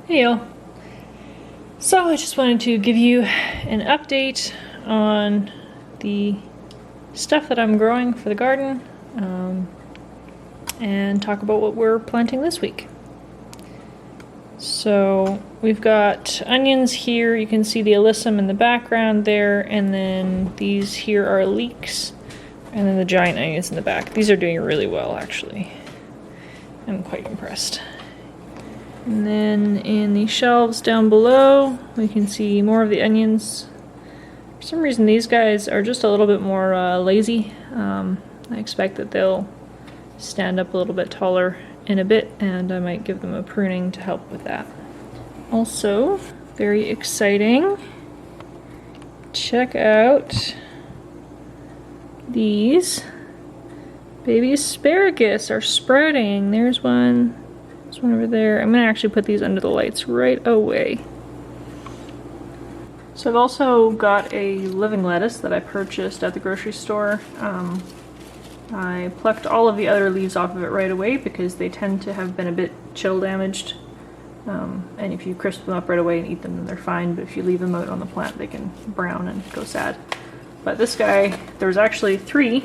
Hey y'all. So I just wanted to give you an update on the stuff that I'm growing for the garden and talk about what we're planting this week. So we've got onions here. You can see the alyssum in the background there, and then these here are leeks, and then the giant onions in the back. These are doing really well, actually. I'm quite impressed. And then in the shelves down below, we can see more of the onions. For some reason, these guys are just a little bit more lazy. I expect that they'll stand up a little bit taller in a bit, and I might give them a pruning to help with that. Also, very exciting, check out these baby asparagus are sprouting. There's one. There's one over there. I'm gonna actually put these under the lights right away. So I've also got a living lettuce that I purchased at the grocery store. I plucked all of the other leaves off of it right away because they tend to have been a bit chill damaged. And if you crisp them up right away and eat them, then they're fine, but if you leave them out on the plant, they can brown and go sad. But this guy, there was actually 3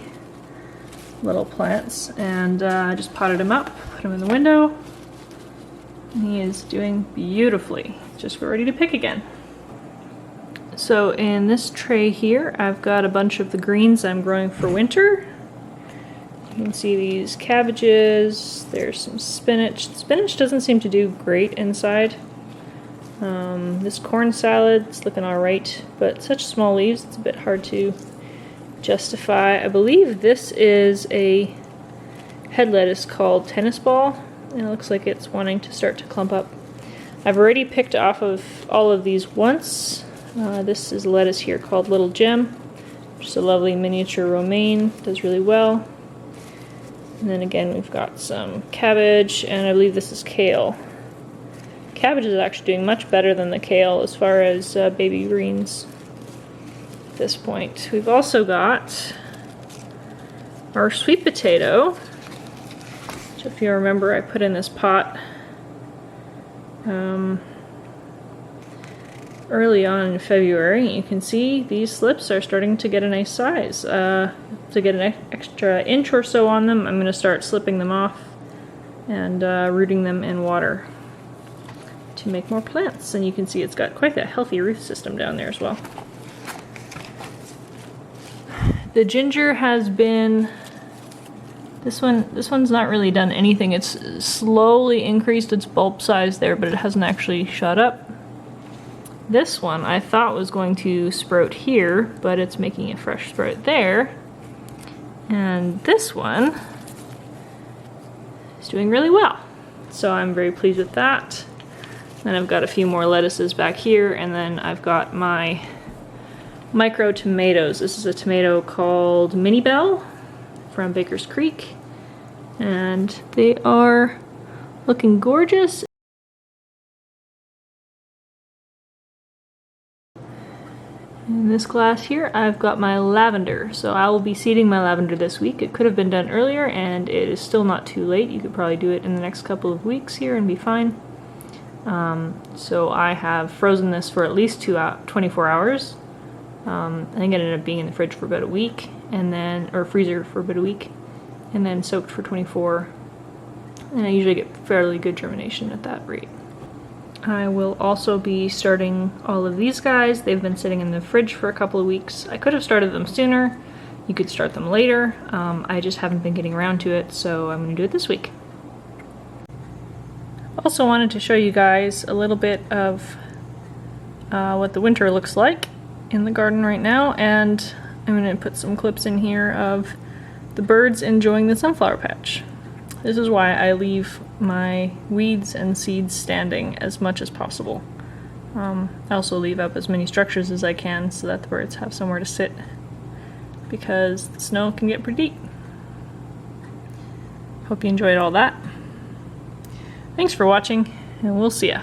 little plants, and I just potted him up, put him in the window. He is doing beautifully, just ready to pick again. So in this tray here, I've got a bunch of the greens I'm growing for winter. You can see these cabbages, there's some spinach. Spinach doesn't seem to do great inside. This corn salad is looking alright, but such small leaves, it's a bit hard to justify. I believe this is a head lettuce called tennis ball, and it looks like it's wanting to start to clump up. I've already picked off of all of these once. This is a lettuce here called Little Gem, just a lovely miniature romaine, does really well. And then again we've got some cabbage, and I believe this is kale. Cabbage is actually doing much better than the kale as far as baby greens at this point. We've also got our sweet potato, which if you remember I put in this pot early on in February. You can see these slips are starting to get a nice size. To get an extra inch or so on them, I'm going to start slipping them off and rooting them in water to make more plants. And you can see it's got quite a healthy root system down there as well. The ginger has been, this one's not really done anything. It's slowly increased its bulb size there, but it hasn't actually shot up. This one I thought was going to sprout here, but it's making a fresh sprout there. And this one is doing really well. So I'm very pleased with that. Then I've got a few more lettuces back here, and then I've got my micro tomatoes. This is a tomato called Mini Bell from Baker's Creek, and they are looking gorgeous. In this glass here, I've got my lavender. So I will be seeding my lavender this week. It could have been done earlier, and it is still not too late. You could probably do it in the next couple of weeks here and be fine. So I have frozen this for at least 24 hours. I think it ended up being in the fridge for about a week, and then, or freezer for about a week, and then soaked for 24. And I usually get fairly good germination at that rate. I will also be starting all of these guys. They've been sitting in the fridge for a couple of weeks. I could have started them sooner. You could start them later. I just haven't been getting around to it, so I'm going to do it this week. Also wanted to show you guys a little bit of what the winter looks like in the garden right now, and I'm going to put some clips in here of the birds enjoying the sunflower patch. This is why I leave my weeds and seeds standing as much as possible. I also leave up as many structures as I can so that the birds have somewhere to sit, because the snow can get pretty deep. Hope you enjoyed all that. Thanks for watching, and we'll see ya.